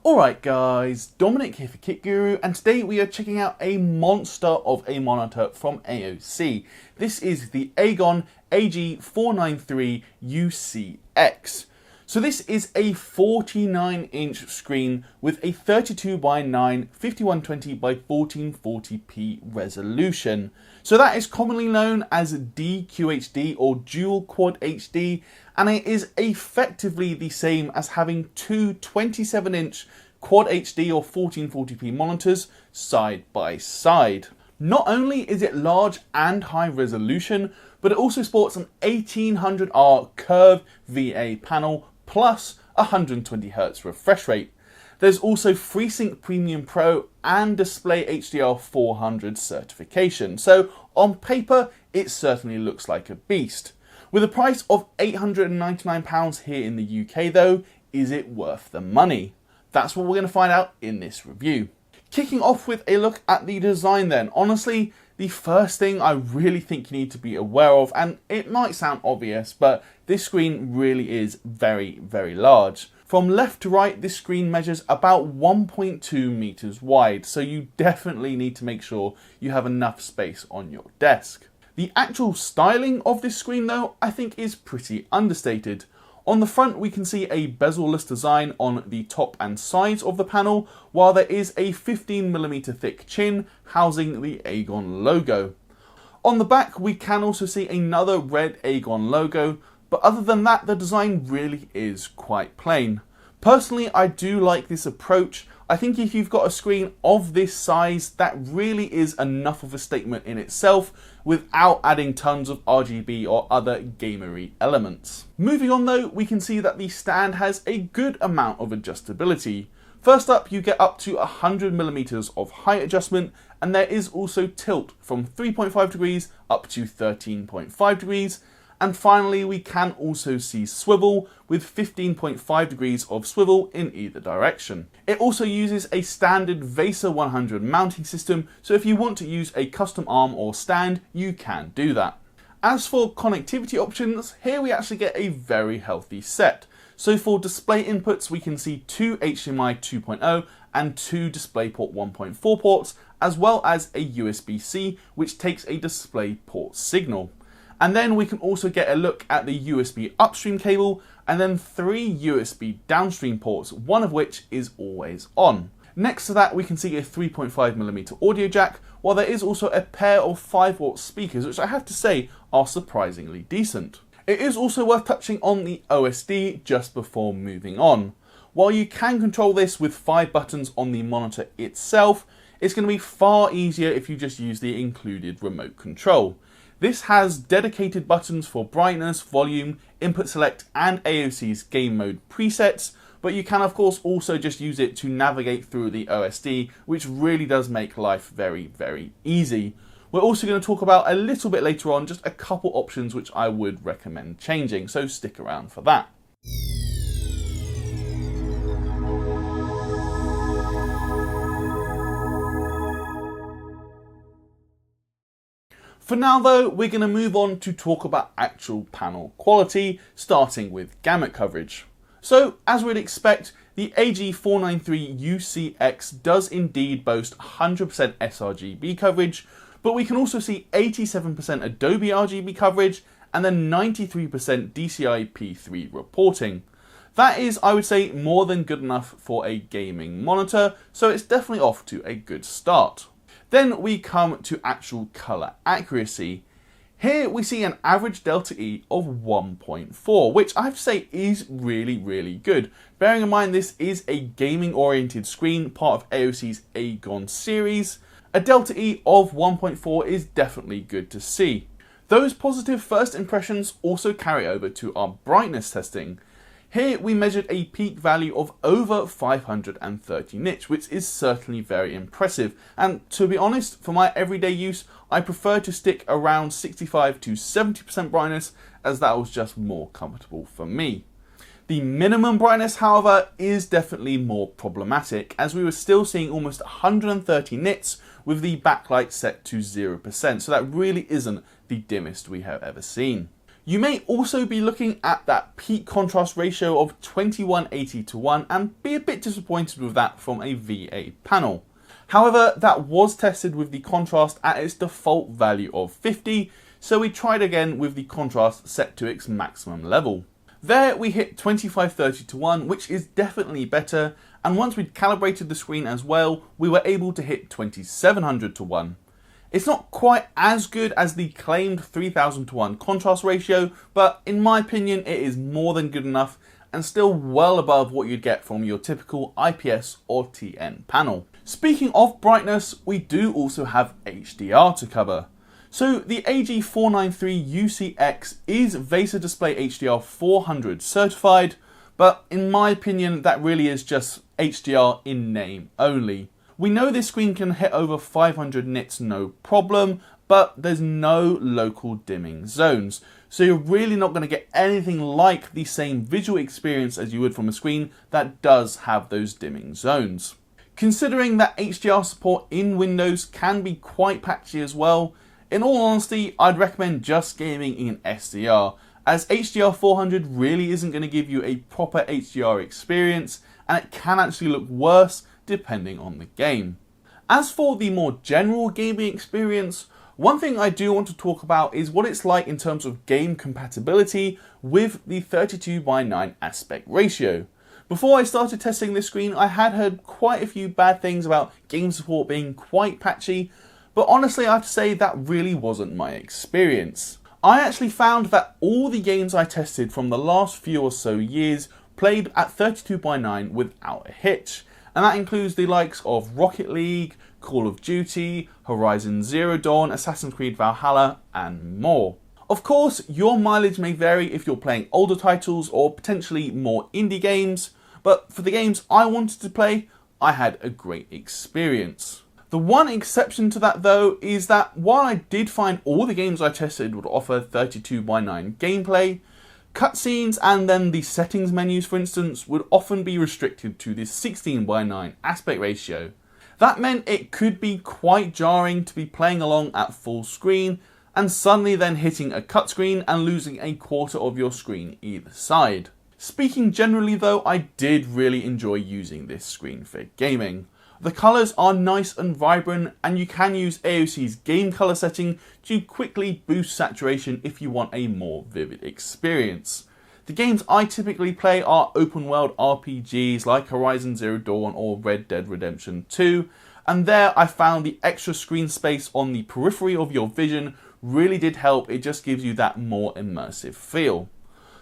Alright guys, Dominic here for Kit Guru, and today we are checking out a monster of a monitor from AOC. This is the Agon AG493 UCX. So this is a 49-inch screen with a 32:9 5120x1440p resolution. So that is commonly known as DQHD or Dual Quad HD, and it is effectively the same as having two 27-inch Quad HD or 1440p monitors side by side. Not only is it large and high resolution, but it also sports an 1800R curved VA panel plus 120Hz refresh rate. There's also FreeSync Premium Pro and Display HDR 400 certification, so on paper it certainly looks like a beast. With a price of £899 here in the UK though, is it worth the money? That's what we're going to find out in this review. Kicking off with a look at the design then, honestly, the first thing I really think you need to be aware of, and it might sound obvious, but this screen really is very, very large. From left to right, this screen measures about 1.2 meters wide, so you definitely need to make sure you have enough space on your desk. The actual styling of this screen though, I think is pretty understated. On the front we can see a bezel-less design on the top and sides of the panel, while there is a 15mm thick chin housing the Agon logo. On the back we can also see another red Agon logo, but other than that the design really is quite plain. Personally, I do like this approach. I think if you've got a screen of this size, that really is enough of a statement in itself without adding tons of RGB or other gamery elements. Moving on though, we can see that the stand has a good amount of adjustability. First up, you get up to 100mm of height adjustment, and there is also tilt from 3.5 degrees up to 13.5 degrees. And finally, we can also see swivel with 15.5 degrees of swivel in either direction. It also uses a standard VESA 100 mounting system, so if you want to use a custom arm or stand, you can do that. As for connectivity options, here we actually get a very healthy set. So for display inputs, we can see two HDMI 2.0 and two DisplayPort 1.4 ports, as well as a USB-C, which takes a DisplayPort signal. And then we can also get a look at the USB upstream cable, and then three USB downstream ports, one of which is always on. Next to that we can see a 3.5mm audio jack, while there is also a pair of 5-watt speakers, which I have to say are surprisingly decent. It is also worth touching on the OSD just before moving on. While you can control this with 5 buttons on the monitor itself, it's going to be far easier if you just use the included remote control. This has dedicated buttons for brightness, volume, input select and AOC's game mode presets, but you can of course also just use it to navigate through the OSD, which really does make life very, very easy. We're also going to talk about a little bit later on just a couple options which I would recommend changing, so stick around for that. For now though, we're going to move on to talk about actual panel quality, starting with gamut coverage. So, as we'd expect, the AG493 UCX does indeed boast 100% sRGB coverage, but we can also see 87% Adobe RGB coverage and then 93% DCI-P3 reporting. That is, I would say, more than good enough for a gaming monitor, so it's definitely off to a good start. Then we come to actual colour accuracy. Here we see an average delta E of 1.4, which I have to say is really, really good. Bearing in mind this is a gaming oriented screen, part of AOC's Agon series, a delta E of 1.4 is definitely good to see. Those positive first impressions also carry over to our brightness testing. Here we measured a peak value of over 530 nits, which is certainly very impressive, and to be honest, for my everyday use, I prefer to stick around 65 to 70% brightness, as that was just more comfortable for me. The minimum brightness, however, is definitely more problematic, as we were still seeing almost 130 nits with the backlight set to 0%, so that really isn't the dimmest we have ever seen. You may also be looking at that peak contrast ratio of 2180:1 and be a bit disappointed with that from a VA panel. However, that was tested with the contrast at its default value of 50, so we tried again with the contrast set to its maximum level. There we hit 2530:1, which is definitely better, and once we'd calibrated the screen as well, we were able to hit 2700:1. It's not quite as good as the claimed 3000:1 contrast ratio, but in my opinion it is more than good enough and still well above what you'd get from your typical IPS or TN panel. Speaking of brightness, we do also have HDR to cover. So the AG493UCX is VESA Display HDR 400 certified, but in my opinion that really is just HDR in name only. We know this screen can hit over 500 nits no problem, but there's no local dimming zones. So you're really not going to get anything like the same visual experience as you would from a screen that does have those dimming zones. Considering that HDR support in Windows can be quite patchy as well, in all honesty, I'd recommend just gaming in SDR, as HDR 400 really isn't going to give you a proper HDR experience, and it can actually look worse depending on the game. As for the more general gaming experience, one thing I do want to talk about is what it's like in terms of game compatibility with the 32:9 aspect ratio. Before I started testing this screen, I had heard quite a few bad things about game support being quite patchy, but honestly I have to say that really wasn't my experience. I actually found that all the games I tested from the last few or so years played at 32:9 without a hitch. And that includes the likes of Rocket League, Call of Duty, Horizon Zero Dawn, Assassin's Creed Valhalla, and more. Of course, your mileage may vary if you're playing older titles or potentially more indie games, but for the games I wanted to play, I had a great experience. The one exception to that though is that while I did find all the games I tested would offer 32:9 gameplay, cutscenes and then the settings menus, for instance, would often be restricted to this 16:9 aspect ratio. That meant it could be quite jarring to be playing along at full screen and suddenly then hitting a cut screen and losing a quarter of your screen either side. Speaking generally though, I did really enjoy using this screen for gaming. The colours are nice and vibrant, and you can use AOC's game colour setting to quickly boost saturation if you want a more vivid experience. The games I typically play are open world RPGs like Horizon Zero Dawn or Red Dead Redemption 2, and there I found the extra screen space on the periphery of your vision really did help. It just gives you that more immersive feel.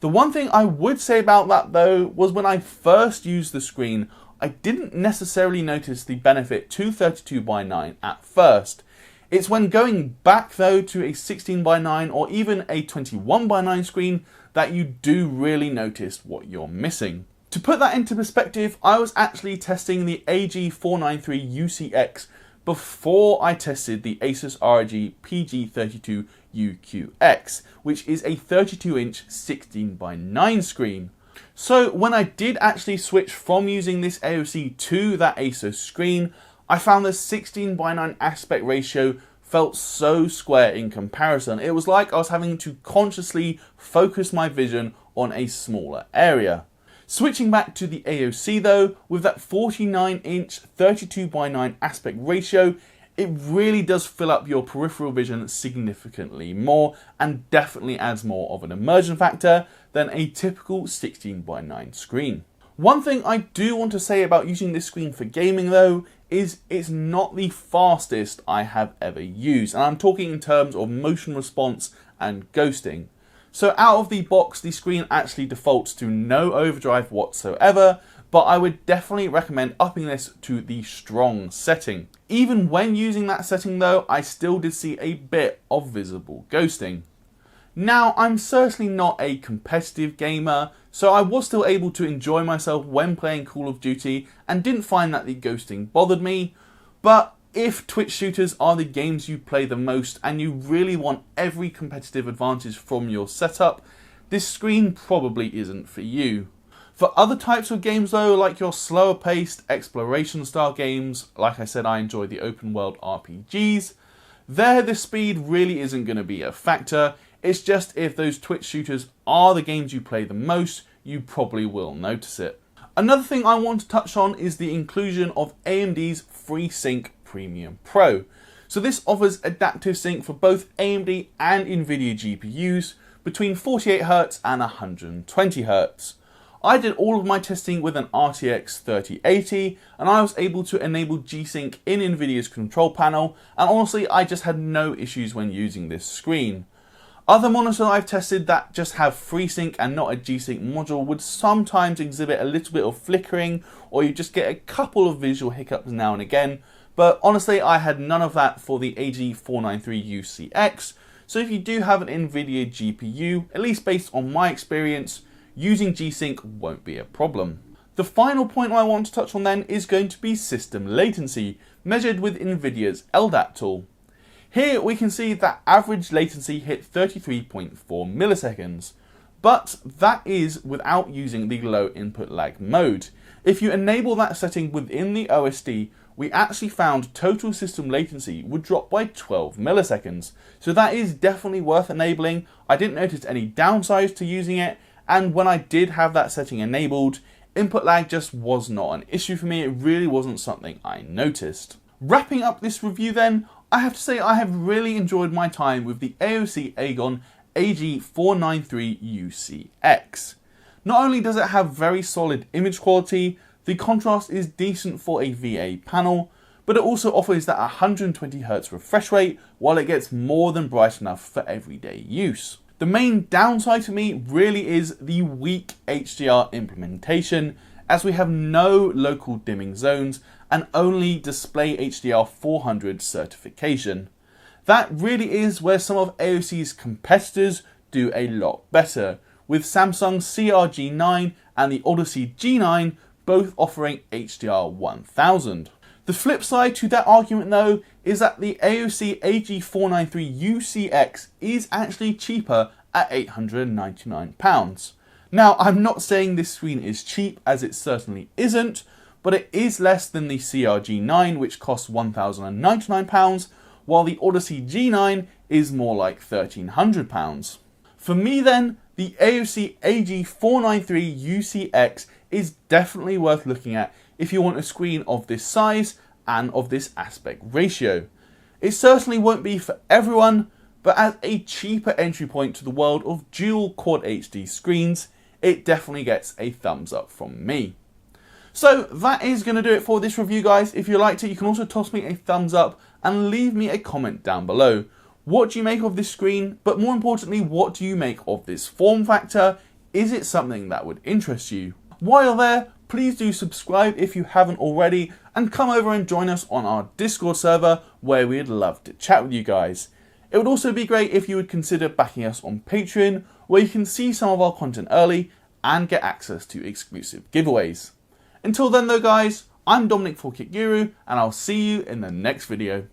The one thing I would say about that though was when I first used the screen, I didn't necessarily notice the benefit to 32:9 at first. It's when going back though to a 16:9 or even a 21:9 screen that you do really notice what you're missing. To put that into perspective, I was actually testing the AG493UCX before I tested the Asus ROG PG32UQX, which is a 32-inch 16:9 screen. So when I did actually switch from using this AOC to that Asus screen, I found the 16:9 aspect ratio felt so square in comparison. It was like I was having to consciously focus my vision on a smaller area. Switching back to the AOC though, with that 49-inch 32:9 aspect ratio, it really does fill up your peripheral vision significantly more and definitely adds more of an immersion factor than a typical 16:9 screen. One thing I do want to say about using this screen for gaming though is it's not the fastest I have ever used, and I'm talking in terms of motion response and ghosting. So out of the box, the screen actually defaults to no overdrive whatsoever, but I would definitely recommend upping this to the strong setting. Even when using that setting though, I still did see a bit of visible ghosting. Now, I'm certainly not a competitive gamer, so I was still able to enjoy myself when playing Call of Duty and didn't find that the ghosting bothered me, but if Twitch shooters are the games you play the most and you really want every competitive advantage from your setup, this screen probably isn't for you. For other types of games though, like your slower paced exploration style games, like I said I enjoy the open world RPGs, there the speed really isn't going to be a factor. It's just if those Twitch shooters are the games you play the most, you probably will notice it. Another thing I want to touch on is the inclusion of AMD's FreeSync Premium Pro. So this offers adaptive sync for both AMD and Nvidia GPUs between 48Hz and 120Hz. I did all of my testing with an RTX 3080 and I was able to enable G-Sync in Nvidia's control panel, and honestly I just had no issues when using this screen. Other monitors I've tested that just have FreeSync and not a G-Sync module would sometimes exhibit a little bit of flickering, or you just get a couple of visual hiccups now and again, but honestly I had none of that for the AG493UCX, so if you do have an Nvidia GPU, at least based on my experience, using G-Sync won't be a problem. The final point I want to touch on then is going to be system latency, measured with Nvidia's LDAP tool. Here we can see that average latency hit 33.4 milliseconds, but that is without using the low input lag mode. If you enable that setting within the OSD, we actually found total system latency would drop by 12 milliseconds. So that is definitely worth enabling. I didn't notice any downsides to using it, and when I did have that setting enabled, input lag just was not an issue for me. It really wasn't something I noticed. Wrapping up this review then, I have to say I have really enjoyed my time with the AOC Agon AG493UCX. Not only does it have very solid image quality, the contrast is decent for a VA panel, but it also offers that 120Hz refresh rate while it gets more than bright enough for everyday use. The main downside to me really is the weak HDR implementation, as we have no local dimming zones and only display HDR 400 certification. That really is where some of AOC's competitors do a lot better, with Samsung's CRG9 and the Odyssey G9 both offering HDR 1000. The flip side to that argument though is that the AOC AG493UCX is actually cheaper at £899. Now I'm not saying this screen is cheap, as it certainly isn't, but it is less than the CRG9, which costs £1,099, while the Odyssey G9 is more like £1,300. For me then, the AOC AG493UCX is definitely worth looking at if you want a screen of this size and of this aspect ratio. It certainly won't be for everyone, but as a cheaper entry point to the world of dual Quad HD screens, it definitely gets a thumbs up from me. So that is going to do it for this review, guys. If you liked it, you can also toss me a thumbs up and leave me a comment down below. What do you make of this screen? But more importantly, what do you make of this form factor? Is it something that would interest you? While there, please do subscribe if you haven't already, and come over and join us on our Discord server, where we'd love to chat with you guys. It would also be great if you would consider backing us on Patreon, where you can see some of our content early and get access to exclusive giveaways. Until then though guys, I'm Dominic for Kit Guru, and I'll see you in the next video.